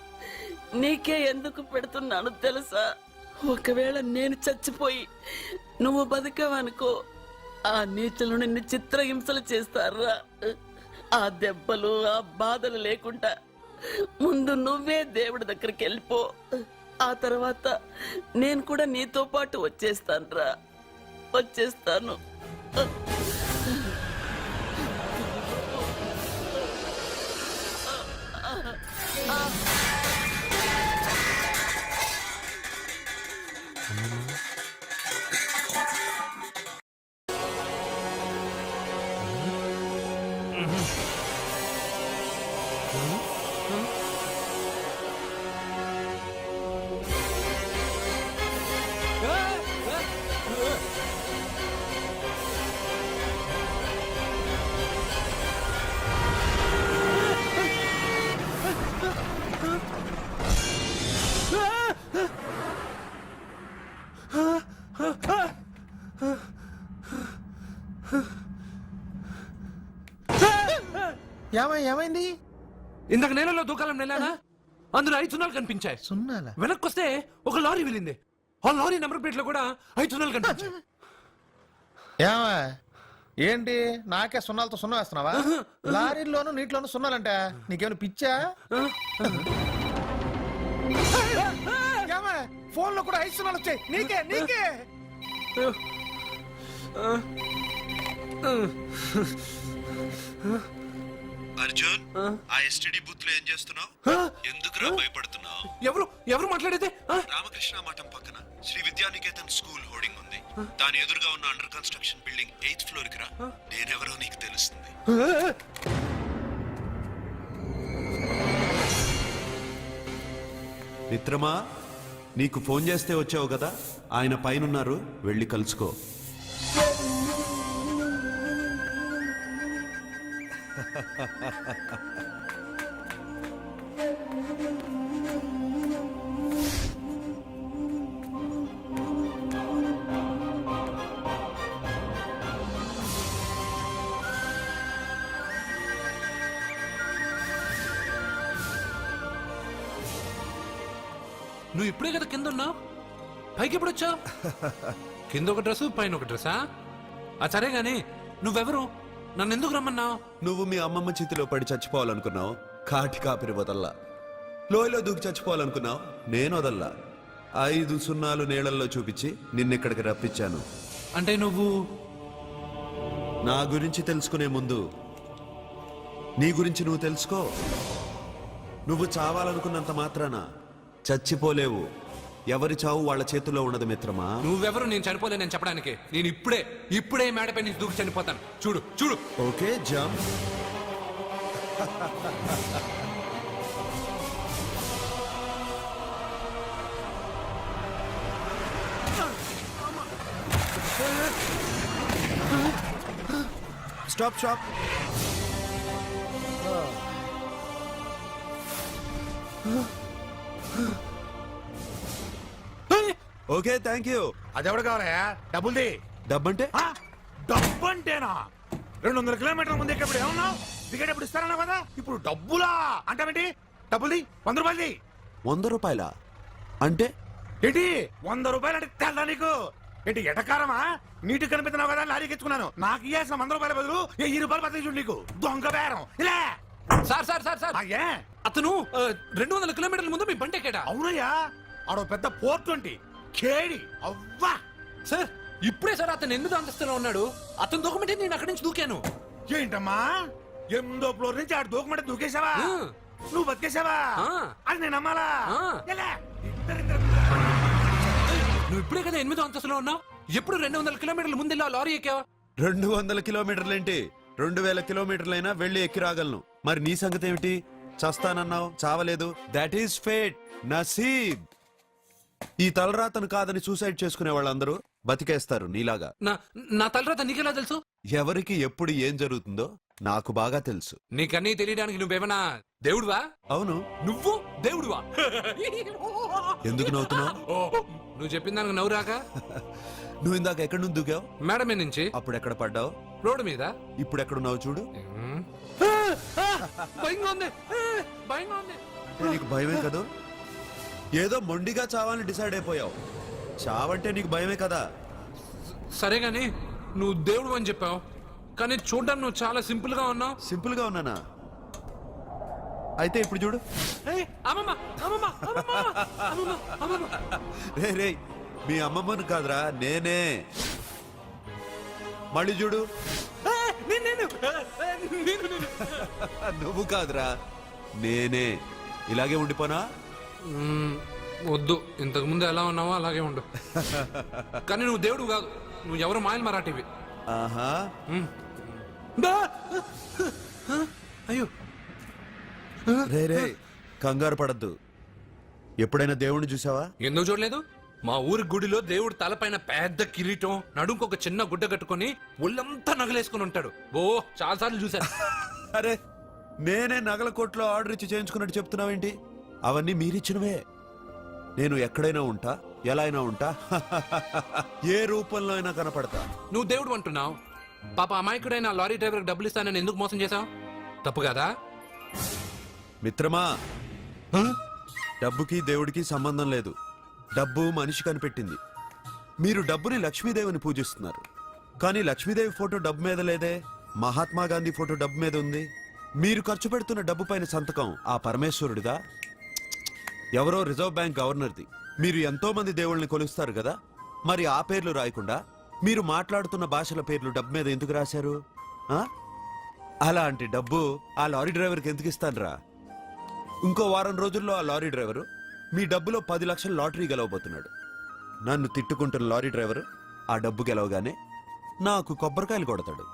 నీకే ఎందుకు పెడుతున్నాను తెలుసా? ఒకవేళ నేను చచ్చిపోయి నువ్వు బతికావనుకో, ఆ నీచులు నిన్ను చిత్రహింసలు చేస్తారా? ఆ దెబ్బలు ఆ బాధలు లేకుండా ముందు నువ్వే దేవుడి దగ్గరికి వెళ్ళిపో. ఆ తర్వాత నేను కూడా నీతో పాటు వచ్చేస్తానురా, వచ్చేస్తాను. ఏమైంది? ఇందాక నేలలో దూకాలం నెలానా, అందులో 5 సున్నాలు కనిపించాయి. సున్నాల వెనక్కొస్తే ఒక లారీ వెళ్ళింది. ఆ లారీ నెంబర్ ప్లేట్ లో కూడా 5 సున్నాలు కనిపించాయి. ఏమా ఏంటి నాకే సున్నాలతో సున్నా వేస్తున్నావా? లారీల్లోనూ నీటిలోనూ సున్నాలంటే నీకేమైనా పిచ్చా? ఫోన్ లో కూడా 5 సున్నాలు వచ్చాయి. నీకే నీకే అర్జున్, ఆ ఎస్టీడీ బూత్ లో ఏం చేస్తున్నావు? ఎందుకురా భయపడుతున్నావు? ఎవరు మాట్లాడేది? రామకృష్ణ మఠం పక్కన శ్రీ విద్యానికేతన్ స్కూల్ హోర్డింగ్ ఉంది. దాని ఎదురుగా ఉన్న under construction building 8th floor కి రా. నేనెవరో నీకు తెలుస్తుంది. మిత్రమా, నీకు ఫోన్ చేస్తే వచ్చావు కదా, ఆయన పైనున్నారు, వెళ్ళి కలుసుకో. నువ్వు ఇప్పుడే కదా కింద ఉన్నావు, పైకి ఎప్పుడు వచ్చావు? కింద ఒక డ్రెస్ పైన ఒక డ్రెస్సా? సరే గాని నువ్వెవరు? నన్ను ఎందుకు రమ్మన్నావు? నువ్వు మీ అమ్మమ్మ చేతిలో పడి చచ్చిపోవాలనుకున్నావు, కాటి కాపిరి వదల్లా. లోయలో దూకి చచ్చిపోవాలనుకున్నావు, నేను వదల్లా. 5 సున్నాలు నీళ్ళల్లో చూపించి నిన్నెక్కడికి రప్పించాను. అంటే నువ్వు నా గురించి తెలుసుకునే ముందు నీ గురించి నువ్వు తెలుసుకో. నువ్వు చావాలనుకున్నంత మాత్రాన చచ్చిపోలేవు. ఎవరి చావు వాళ్ళ చేతుల్లో ఉండదు మిత్రమా. నువ్వెవరు నేను చనిపోలేనని చెప్పడానికి? నేను ఇప్పుడే ఈ మేడపై నుంచి దూకి చనిపోతాను. చూడు చూడు. Okay jump. Stop stop. Okay thank you. అదెవడు కావాలయా? డబ్బుల్ది. డబ్బంటే డబ్బు అంటేనా? 200 కిలోమీటర్ల ముందు ఎక్కడ ఏమన్నావు? దిగేటప్పుడు ఇస్తారన్నావు కదా, ఇప్పుడు డబ్బులా అంటావేంటి? డబ్బుల్ది 100 రూపాయలది. 100 రూపాయల అంటే ఏంటి 100 రూపాయలు అంటే తెల్దా నీకు? ఏంటి ఎటకారమా? నీటి కనిపిస్తున్నావు కదా లారీకి ఎత్తుకున్నాను. నాకు ఇయ్యాల్సిన 100 రూపాయల బదులు 1000 రూపాయలు బదిలీ చూడు నీకు. దొంగ బేరం ఇలా. సార్ సార్ సార్ సార్ అయ్యే అతను 200 కిలోమీటర్ల ముందు మీ బండి ఎక్కాడా? అవునయ్యా, ఆడో పెద్ద పోర్ట్ వంటి కేడి అవ్వా. సార్ ఇప్పుడే సార్ అతను 8వ అంతస్తులో ఉన్నాడు. అతను దూకమంటే నేను అక్కడి నుంచి దూకాను. ఏంటమ్మా 8వ ఫ్లోర్ నుంచి ఆడు దూకమంటే దూకేశావా? ఆ. నువ్వు బతికేశావా? ఆ. అది నేను నమ్మాలా? ఆ. ఎలా? ఇద్దరిద్దరు. నువ్వు ఇప్పుడే కదా 8వ అంతస్తులో ఉన్నావు. ఎప్పుడు 200 కిలోమీటర్ల ముందు ఇలా లారీ ఎక్కావా? 200 కిలోమీటర్లేంటి, 2000 కిలోమీటర్లైనా వెళ్ళి ఎక్కి రాగలను. మరి నీ సంగతి ఏమిటి? చస్తానన్నావు, చావలేదు. That is fate, నసీబ్. ఈ తలరాతను కాదని సూసైడ్ చేసుకునే వాళ్ళందరూ బతికేస్తారు నీలాగా. నా తలరాత నీకెలా తెలుసు? ఎవరికి ఎప్పుడు ఏం జరుగుతుందో నాకు బాగా తెలుసు. నీకన్నీ తెలియడానికి నువ్వేమన్నా దేవుడువా? అవును. నువ్వు దేవుడువా? ఎందుకు నవ్వుతున్నావు? నువ్వు చెప్పిన దానికి నవ్వు రాక? నువ్వు ఇందాక ఎక్కడి నుంచి దూకావు? మేడం మీద నుంచి. అప్పుడు ఎక్కడ పడ్డావు? రోడ్డు మీద. ఇప్పుడు ఎక్కడున్నావు చూడు. భయంగా ఉంది, భయంగా ఉంది. అంటే నీకు భయమే కదా? ఏదో మొండిగా చావాలని డిసైడ్ అయిపోయావు. చావంటే నీకు భయమే కదా? సరే గాని నువ్వు దేవుడు అని చెప్పావు, కానీ చూడ్డానికి నువ్వు చాలా సింపుల్ గా ఉన్నావు. సింపుల్ గా ఉన్నానా? అయితే ఇప్పుడు చూడు. రే రే, మీ అమ్మమ్మను కాదురా, నేనే. మళ్ళీ చూడు. నువ్వు కాదురా, నేనే. ఇలాగే ఉండిపోనా? వద్దు, ఇంతకు ముందు ఎలా ఉన్నావో అలాగే ఉండు. కానీ నువ్వు దేవుడు కాదు, నువ్వు ఎవరు మాయలు మరాఠీవి. ఆహా. అయ్యో రే రే, కంగారు పడద్దు. ఎప్పుడైనా దేవుణ్ణి చూసావా? ఎందుకు చూడలేదు? మా ఊరి గుడిలో దేవుడు తలపైన పెద్ద కిరీటం, నడుంకు ఒక చిన్న గుడ్డ కట్టుకొని ఒళ్ళంతా నగలేసుకుని ఉంటాడు. ఓ చాలా సార్లు చూశాను. అరే, నేనే నగల కొట్లో ఆర్డర్ ఇచ్చి చేయించుకున్నట్టు చెప్తున్నావేంటి? అవన్నీ మీరిచ్చినవే. నేను ఎక్కడైనా ఉంటా, ఎలా అయినా ఉంటా, ఏ రూపంలో అయినా కనపడతా. నువ్వు దేవుడు అంటున్నావు. పాప అమాయకుడైన లారీ డ్రైవర్ డబ్బులు ఇస్తానని ఎందుకు మోసం చేశావు? తప్పు కదా మిత్రమా? డబ్బుకి దేవుడికి సంబంధం లేదు. డబ్బు మనిషి కనిపెట్టింది. మీరు డబ్బుని లక్ష్మీదేవిని పూజిస్తున్నారు, కానీ లక్ష్మీదేవి ఫోటో డబ్బు మీద లేదే. మహాత్మా గాంధీ ఫోటో డబ్బు మీద ఉంది. మీరు ఖర్చు పెడుతున్న డబ్బు పైన సంతకం ఆ పరమేశ్వరుడిదా? ఎవరో రిజర్వ్ బ్యాంక్ గవర్నర్ది. మీరు ఎంతో మంది దేవుళ్ళని కొలుస్తారు కదా, మరి ఆ పేర్లు రాయకుండా మీరు మాట్లాడుతున్న భాషల పేర్లు డబ్బు మీద ఎందుకు రాశారు? అలాంటి డబ్బు ఆ లారీ డ్రైవర్కి ఎందుకు ఇస్తానురా? ఇంకో వారం రోజుల్లో ఆ లారీ డ్రైవరు మీ డబ్బులో 10 లక్షల లాటరీ గెలవబోతున్నాడు. నన్ను తిట్టుకుంటున్న లారీ డ్రైవరు ఆ డబ్బు గెలవగానే నాకు కొబ్బరికాయలు కొడతాడు.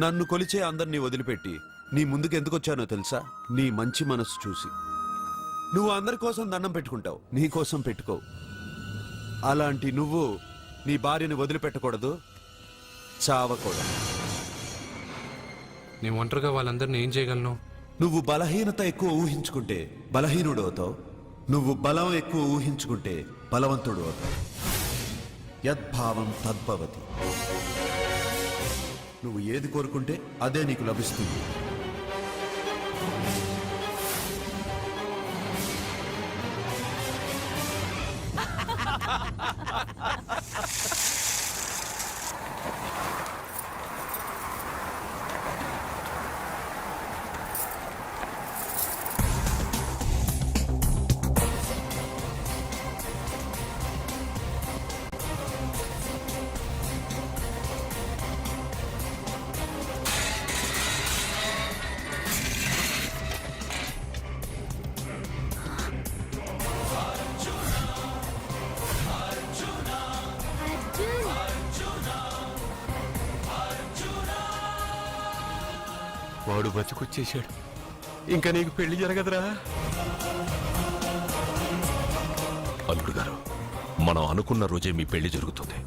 నన్ను కొలిచే అందరినీ వదిలిపెట్టి నీ ముందుకు ఎందుకు వచ్చానో తెలుసా? నీ మంచి మనసు చూసి. నువ్వు అందరి కోసం దండం పెట్టుకుంటావు, నీ కోసం పెట్టుకోవు. అలాంటి నువ్వు నీ భార్యని వదిలిపెట్టకూడదు, చావకూడదు. నీ ఒంటరిగా వాళ్ళందరినీ ఏం చేయగలను? నువ్వు బలహీనత ఎక్కువ ఊహించుకుంటే బలహీనుడు అవుతావు. నువ్వు బలం ఎక్కువ ఊహించుకుంటే బలవంతుడు అవుతావు. యద్భావం తద్భవతి. నువ్వు ఏది కోరుకుంటే అదే నీకు లభిస్తుంది. వాడు బతుకొచ్చేశాడు. ఇంకా నీకు పెళ్లి జరగదురా. అల్లుడు గారు, మనం అనుకున్న రోజే మీ పెళ్లి జరుగుతుంది.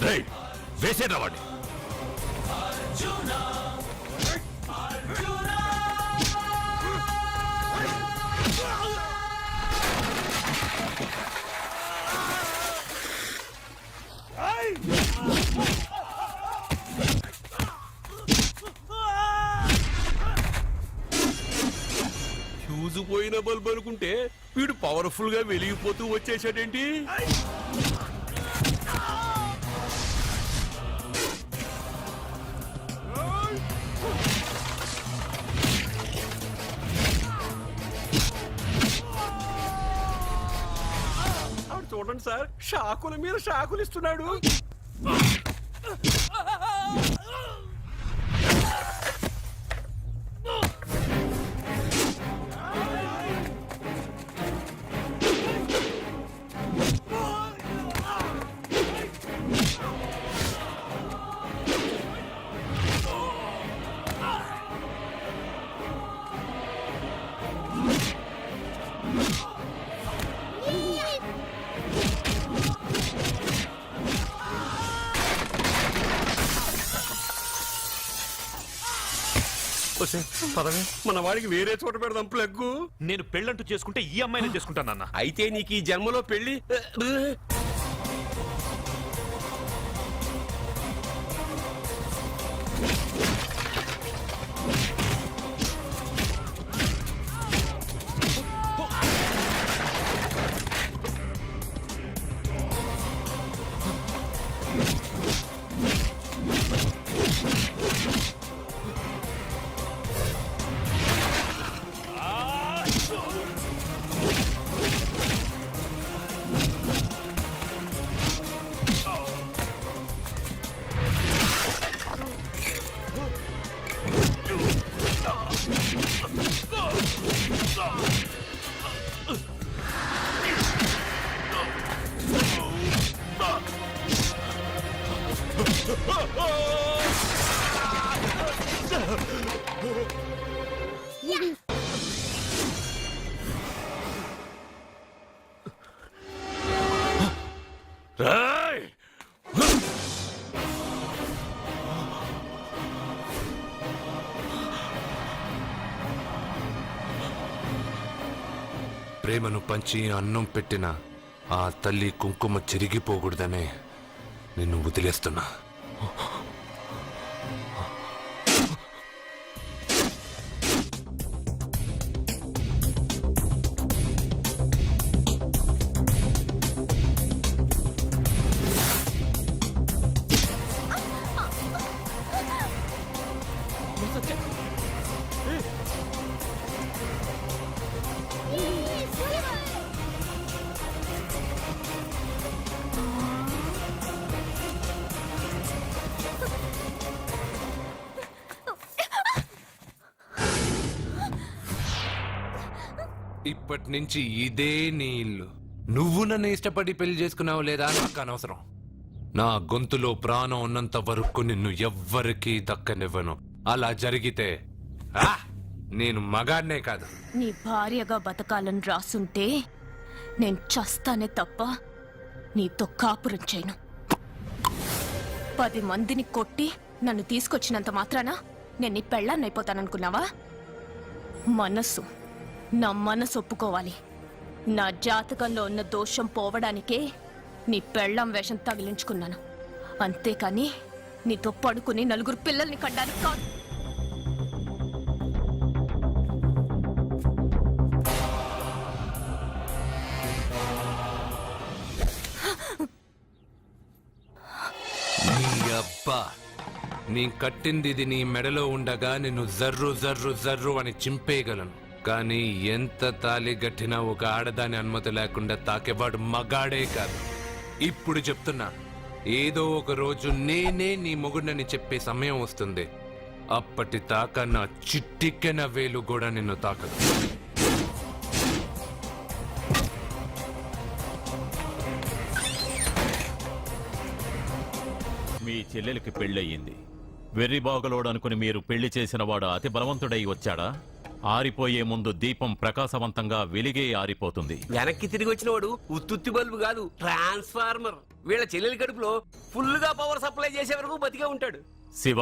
రేయ్, వేసేరా వాడిని. ఫ్యూజు పోయిన బల్బు అనుకుంటే వీడు పవర్ఫుల్ గా వెలిగిపోతూ వచ్చేసాడేంటి? చూడండి సార్, షాకుల మీద షాకులు ఇస్తున్నాడు. పదవే, మన వాడికి వేరే చోట పెడదాం ప్లగ్గు. నేను పెళ్ళంటూ చేసుకుంటే ఈ అమ్మాయిని చేసుకుంటానన్నా. అయితే నీకు ఈ జన్మలో పెళ్లి. రేయ్! ప్రేమను పంచి అన్నం పెట్టిన ఆ తల్లి కుంకుమ చెరిగిపోకూడదనే నిన్ను వదిలేస్తున్నా. ఇప్పటి నుంచి ఇదే నీ ఇల్లు. నువ్వు నన్ను ఇష్టపడి పెళ్లి చేసుకున్నావు లేదా నాకు అనవసరం. నా గొంతులో ప్రాణం ఉన్నంత వరకు నిన్ను ఎవ్వరికీ దక్కనివ్వను. అలా జరిగితే నేను మగాడినే కాదు, నీ భార్యగా బతకాలని రాసుంటే నేను చస్తానే తప్ప నీతో కాపురం చేయను. 10 మందిని కొట్టి నన్ను తీసుకొచ్చినంత మాత్రాన నేను నీ పెళ్ళాన్నైపోతాననుకున్నావా? నా మనసు ఒప్పుకోవాలి. నా జాతకంలో ఉన్న దోషం పోవడానికే నీ పెళ్ళాం వేషం తగిలించుకున్నాను. అంతేకాని నీతో పడుకుని 4 పిల్లల్ని కడ్డానికి కాదు. నీ అబ్బా, నీ కట్టింది ఇది నీ మెడలో ఉండగా నిన్ను జర్రు జర్రు జర్రు అని చింపేయగలను. కానీ ఎంత తాలి గట్టినా ఒక ఆడదాని అనుమతి లేకుండా తాకేవాడు మగాడే కాదు. ఇప్పుడు చెప్తున్నా, ఏదో ఒక రోజు నేనే నీ మొగుడని చెప్పే సమయం వస్తుంది. అప్పటి తాక నా చిట్టిక్కెన వేలు కూడా నిన్ను తాకదు. మీ చెల్లెలకి పెళ్ళయింది. వెర్రిబాగులోడు అనుకుని మీరు పెళ్లి చేసిన వాడు అతి బలవంతుడై వచ్చాడా? ఆరిపోయే ముందు దీపం ప్రకాశవంతంగా వెలిగే ఆరిపోతుంది. వెనక్కి తిరిగి వచ్చిన వాడు ఉత్తుత్తి బల్బు కాదు, ట్రాన్స్ఫార్మర్. వీళ్ళ చెల్లెలి కడుపులో ఫుల్ గా పవర్ సప్లై చేసే వరకు బతికే ఉంటాడు. శివ,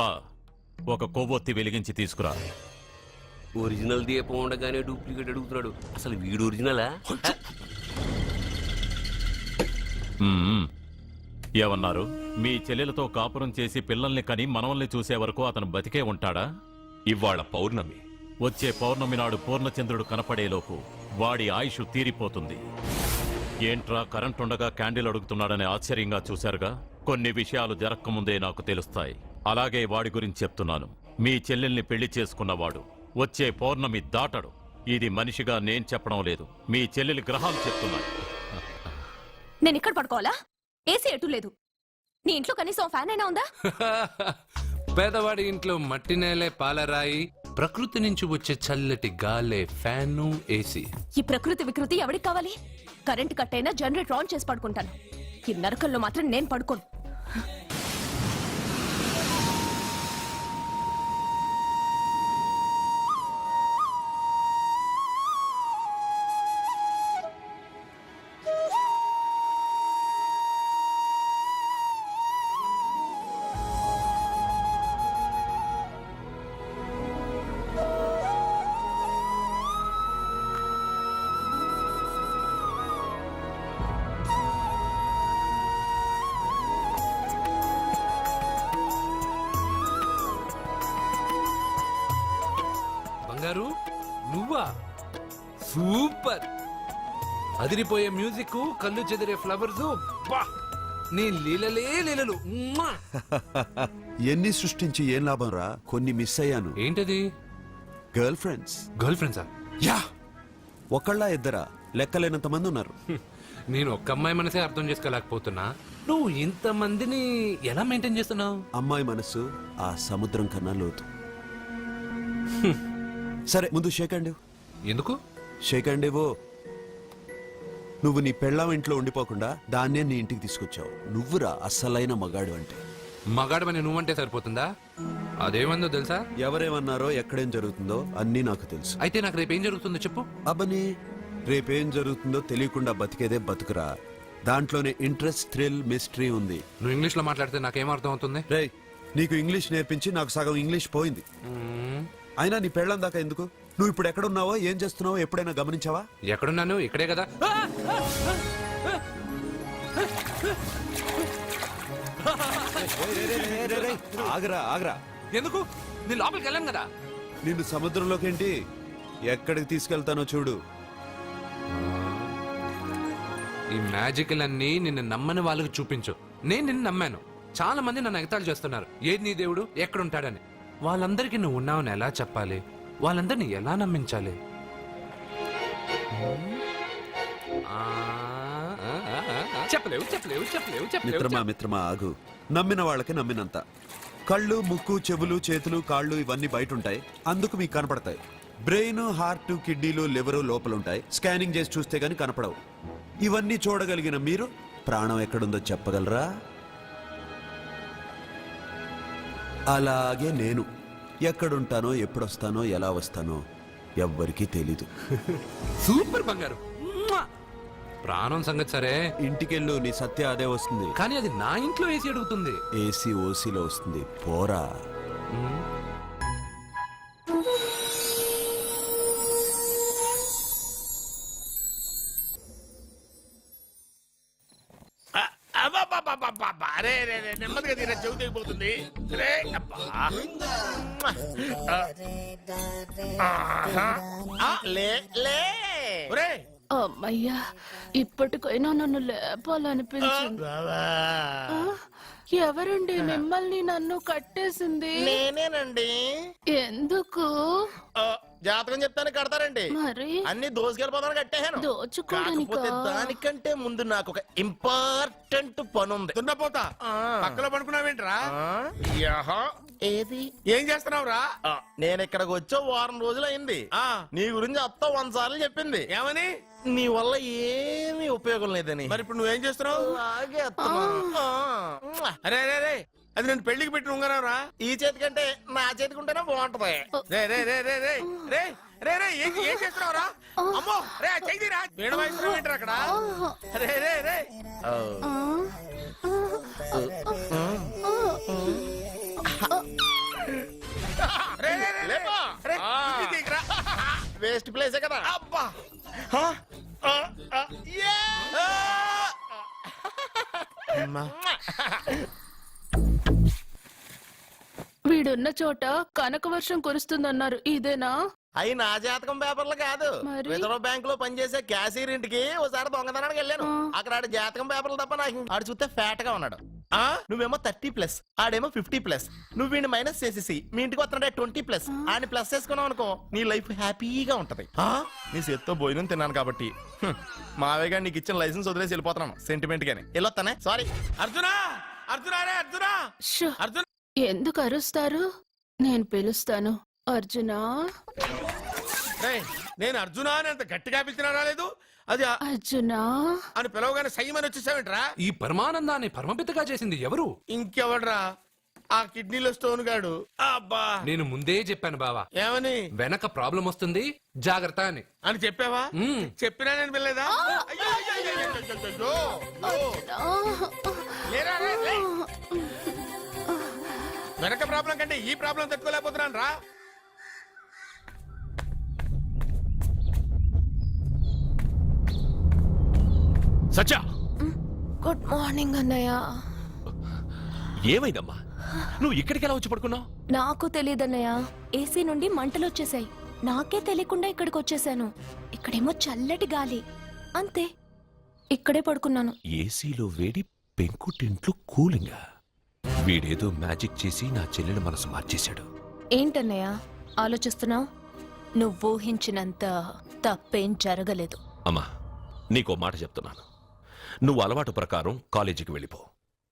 ఒక కొవ్వొత్తి వెలిగించి తీసుకురా. ఒరిజినల్ దీపం ఉండగానే డూప్లికేట్ అడుగుతున్నాడు. అసలు వీడు ఒరిజినలా? మ్మ్. ఏమన్నారు? మీ చెల్లెలతో కాపురం చేసి పిల్లల్ని కని మనవల్ని చూసే వరకు అతను బతికే ఉంటాడా? ఇవాళ పౌర్ణమి. వచ్చే పౌర్ణమి నాడు పూర్ణచంద్రుడు కనపడేలోపు వాడి ఆయుష్ తీరిపోతుంది. ఏంట్రా కరెంటుండగా క్యాండిల్ అడుగుతున్నాడని ఆశ్చర్యంగా చూశారుగా? కొన్ని విషయాలు జరక్కముందే నాకు తెలుస్తాయి. అలాగే వాడి గురించి చెప్తున్నాను. మీ చెల్లెల్ని పెళ్లి చేసుకున్నవాడు వచ్చే పౌర్ణమి దాటడు. ఇది మనిషిగా నేను చెప్పడం లేదు, మీ చెల్లెలి గ్రహాలు చెప్తున్నాయి. నేను ఇక్కడ పడుకోవాలా? ఏసీ ఎటు లేదు. నీ ఇంట్లో కనీసం ఫ్యాన్ అయినా ఉందా? పేదవాడి ఇంట్లో మట్టి నేలే పాలరాయి, ప్రకృతి నుంచి వచ్చే చల్లటి గాలే ఫ్యాను, ఏసీ. ఈ ప్రకృతి వికృతి ఎవరికి కావాలి? కరెంట్ కట్ అయినా జనరేటర్ ఆన్ చేసి పడుకుంటాను. ఈ నరకల్లో మాత్రం నేను పడుకోను. బంగారు, నువ్వా? సూపర్! అదిరిపోయే మ్యూజిక్, కళ్ళు చెదిరే ఫ్లవర్స్, నీ లీలలే లీలలు. మ్మా! ఎన్ని సృష్టించి ఏం లాభం రా? కొన్ని మిస్ అయ్యాను. ఏంటది? Girl friends. గర్ల్ ఫ్రెండ్సా? యా, ఒకళ్ళ ఇద్దరా? లెక్కలేనంత మంది ఉన్నారు. నేను ఒక్క అమ్మాయి మనసే అర్థం చేసుకోలేకపోతున్నా. నువ్వు ఇంతమందిని ఎలా మెయింటైన్ చేస్తున్నావు? అమ్మాయి మనసు ఆ సముద్రం కన్నా లోతు. సరే, ముందు షేక్ హ్యాండ్. ఎందుకు? షేక్ హ్యాండ్ ఇవ్వు. నువ్వు నీ పెళ్ళాం ఇంట్లో ఉండిపోకుండా దాన్నే నీ ఇంటికి తీసుకొచ్చావు. నువ్వురా అస్సలైన మగాడు అంటే. మగాడమని నువ్వంటే సరిపోతుందా? అదేమందో తెలుసా? ఎవరేమన్నారో, ఎక్కడేం జరుగుతుందో అన్నీ నాకు తెలుసు. అయితే నాకు రేపు ఏం జరుగుతుందో చెప్పు. అబ్బని, రేపేం జరుగుతుందో తెలియకుండా బతికేదే బతుకురా. దాంట్లోనే ఇంట్రెస్ట్, థ్రిల్, మిస్టరీ ఉంది. నువ్వు ఇంగ్లీష్ లో మాట్లాడితే నాకేం అర్థం అవుతుంది? రేయ్, నీకు ఇంగ్లీష్ నేర్పించి నాకు సగం ఇంగ్లీష్ పోయింది. అయినా నీ పెళ్ళం దాకా ఎందుకు? నువ్వు ఇప్పుడు ఎక్కడున్నావో, ఏం చేస్తున్నావో ఎప్పుడైనా గమనించావా? ఎక్కడున్నాను? ఇక్కడే కదా. ఆగరా ఆగరా. ఎందుకు? నీ లోపలికి వెళ్ళాను కదా. నిన్ను సముద్రంలోకేంటి, ఎక్కడికి తీసుకెళ్తానో చూడు. ఈ మ్యాజిక్లన్నీ నిన్ను నమ్మని వాళ్ళకి చూపించు. నేను నిన్ను నమ్మాను. చాలా మంది నన్ను ఎగతాళి చేస్తున్నారు. ఏది నీ దేవుడు, ఎక్కడుంటాడని. వాళ్ళందరికీ నువ్వు ఉన్నావని ఎలా చెప్పాలి? వాళ్ళందరినీ ఎలా నమ్మించాలి? చెప్పలేవు చెప్పలేవు చెప్పలేవు మిత్రమా మిత్రమా ఆగు. నమ్మిన వాళ్ళకి నమ్మినంత. కళ్ళు, ముక్కు, చెవులు, చేతులు, కాళ్ళు ఇవన్నీ బయట ఉంటాయి, అందుకు మీకు కనపడతాయి. బ్రెయిన్, హార్ట్, కిడ్నీలు, లివరు లోపలుంటాయి. స్కానింగ్ చేసి చూస్తే గానీ కనపడవు. ఇవన్నీ చూడగలిగిన మీరు ప్రాణం ఎక్కడుందో చెప్పగలరా? అలాగే నేను ఎక్కడుంటానో, ఎప్పుడొస్తానో, ఎలా వస్తానో ఎవ్వరికీ తెలీదు. సూపర్ బంగారు. ప్రాణం సంగతి సరే, ఇంటికెళ్ళు, నీ సత్య అదే వస్తుంది. కానీ అది నా ఇంట్లో ఏసీ అడుగుతుంది. ఏసీ ఓసీలో వస్తుంది, పోరా. నెమ్మదిగా తీరా, చెవి తెగిపోతుంది. అమ్మయ్యా, ఇప్పటికైనా నన్ను లేపాలనిపించింది. ఎవరండి మిమ్మల్ని నన్ను కట్టేసింది? నేనేనండి. ఎందుకు? జాతకం చెప్తాను కడతారండి. మరి అన్ని దోసుకెళ్ళిపోతాను కట్టేహాను. దోచుకోవడానికా? కాకపోతే దానికంటే ముందు నాకు ఒక ఇంపార్టెంట్ పని ఉంది. దున్నపోతా పక్కలో పడుకున్నావేంట్రా? ఏది? ఏం చేస్తున్నావురా? నేను ఇక్కడికి వచ్చే వారం రోజులు అయింది. నీ గురించి అత్త 100 సార్లు చెప్పింది. ఏమని? నీ వల్ల ఏమీ ఉపయోగం లేదని. మరి ఇప్పుడు నువ్వేం చేస్తున్నావు? అలాగే అత్తమా. అరే అరే అరే అది నేను పెళ్లికి పెట్టిన ఉంగరం రా. ఈ చేతి కంటే నా చేతికి ఉంటేనే బాగుంటది. రే రే రే రే రే రే రే రే ఏం చేస్తున్నావు రా? అమ్మో రే చెయ్యిరా. వీణ వాయిస్తున్నావు ఏంటి అక్కడ? రే రే రే రే రే రే లేపా. రే ఇది తీయకురా. వేస్ట్ ప్లేసే కదా. అబ్బా వీడున్న చోట కనక వర్షం కురుస్తుందన్నారు ఇదేనా? అయి నా జాతకం పేపర్లు కాదు. మరి? రిజర్వ్ బ్యాంక్ లో పనిచేసే క్యాషియర్ ఇంటికి ఒకసారి దొంగతనానికి వెళ్ళాను. అక్కడ ఆడి జాతకం పేపర్లు తప్ప నాకు ఆడు చూస్తే ఫ్యాట్ గా ఉన్నాడు. నువ్వేమో 30+, ఆడేమో 50+. నువ్వు వీడిని మైనస్ చేసేసి మీ ఇంటికి వస్తున్నాడే 20+. ఆయన ప్లస్ చేసుకున్నావు అనుకో నీ లైఫ్ హ్యాపీగా ఉంటది. నీ చేత్తో భోజనం తిన్నాను కాబట్టి మావయ్య గారు నీకు ఇచ్చిన లైసెన్స్ వదిలేసి వెళ్ళిపోతున్నాను సెంటిమెంట్ గాని. వెళ్ళొస్తానే. సారీ. అర్జునా అర్జునా రే అర్జునా షో, అర్జున్ ఎందుకు అరుస్తారు? నేను పిలుస్తాను. అర్జునా, రేయ్, నేను అర్జునా అని అంత గట్టిగా పిలిచినా రాలేదు. అది అర్జునా అని పిలవగానే సైమని వచ్చేసావేంట్రా? ఈ పరమానందాన్ని పరమపితగా చేసింది ఎవరు? ఇంకెవడ్రా? ఆ కిడ్నీలో స్టోన్ గాడు. అబ్బా నేను ముందే చెప్పాను బావా, ఏమని? వెనక ప్రాబ్లం వస్తుంది జాగ్రత్త అని. అని చెప్పావా? మ్మ్. చెప్పినా నేను వెళ్ళలేదా? అయ్యో, అయ్యో, అయ్యో, అయ్యో, అయ్యో, అయ్యో. లేరా, రే, లే. వెనక ప్రాబ్లం కంటే ఈ ప్రాబ్లం తట్టుకోలేకపోతున్నాను రా. సత్య, గుడ్ మార్నింగ్ అన్నయ్య. ఏమైందమ్మా? నువ్వు ఇక్కడికి ఎలా వచ్చి పడుకున్నావు? నాకు తెలియదన్నయ్య, ఏసీ నుండి మంటలు వచ్చేసాయి. నాకే తెలియకుండా ఇక్కడికి వచ్చేసాను. ఇక్కడేమో చల్లటి గాలి, అంతే. ఇక్కడే పడుకున్నాను. ఏసీలో వేడి, పెంకుటింట్లో కూలింగా. వీడేదో మ్యాజిక్ చేసి నా చెల్లెల మనసు మార్చేశాడు. ఏంటన్నయ్య ఆలోచిస్తున్నావు? నువ్వు ఊహించినంత తప్పేం జరగలేదు. అమ్మా, నీకో మాట చెప్తున్నాను. నువ్వు అలవాటు ప్రకారం కాలేజీకి వెళ్ళిపో.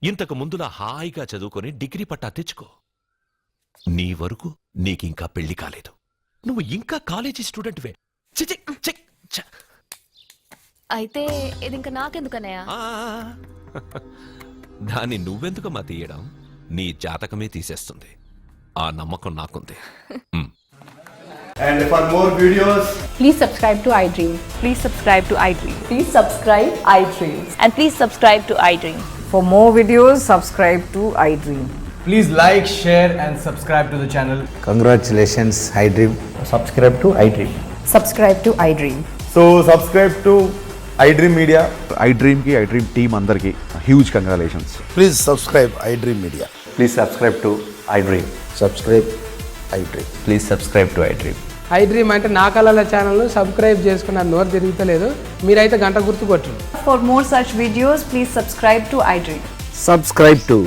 ఇంతకు ముందులా హాయిగా చదువుకొని డిగ్రీ పట్టా తెచ్చుకో. నీ వరకు నీకింకా పెళ్లి కాలేదు. నువ్వు ఇంకా కాలేజీ స్టూడెంట్వే. ఛీ, ఛీ, ఛీ, ఛ. అయితే ఇది ఇంకా నాకెందుకన్నయ్య? ఆ, దాన్ని నువ్వెందుకమ్మా తీయడం? నీ జాతకమే తీసేస్తుంది. ఆ నమ్మకం నాకుంది. And for more videos, Please subscribe to iDream. Please subscribe to iDream. Please subscribe iDream. And please subscribe to iDream. For more videos, subscribe to iDream. please like, share and subscribe to the channel. Congratulations iDream. Subscribe to iDream. Subscribe to iDream. So subscribe to iDream Media. iDream కి iDream team అందరికి huge congratulations. Please subscribe iDream media. Please subscribe to iDream. Subscribe iDream. Please subscribe to iDream. iDream అంటే నా కళల channel subscribe చేసుకున్న నోరు తిరుగుతలేదు. మీరైతే గంట గుర్తు కొట్టండి. For more such videos, please subscribe to iDream. Subscribe to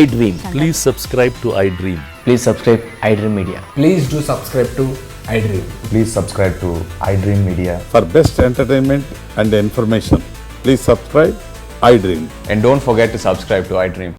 iDream. Please subscribe to iDream. Please subscribe iDream Media. Please do subscribe to iDream. Please subscribe to iDream media. For best entertainment and information, please subscribe iDream. And don't forget to subscribe to iDream.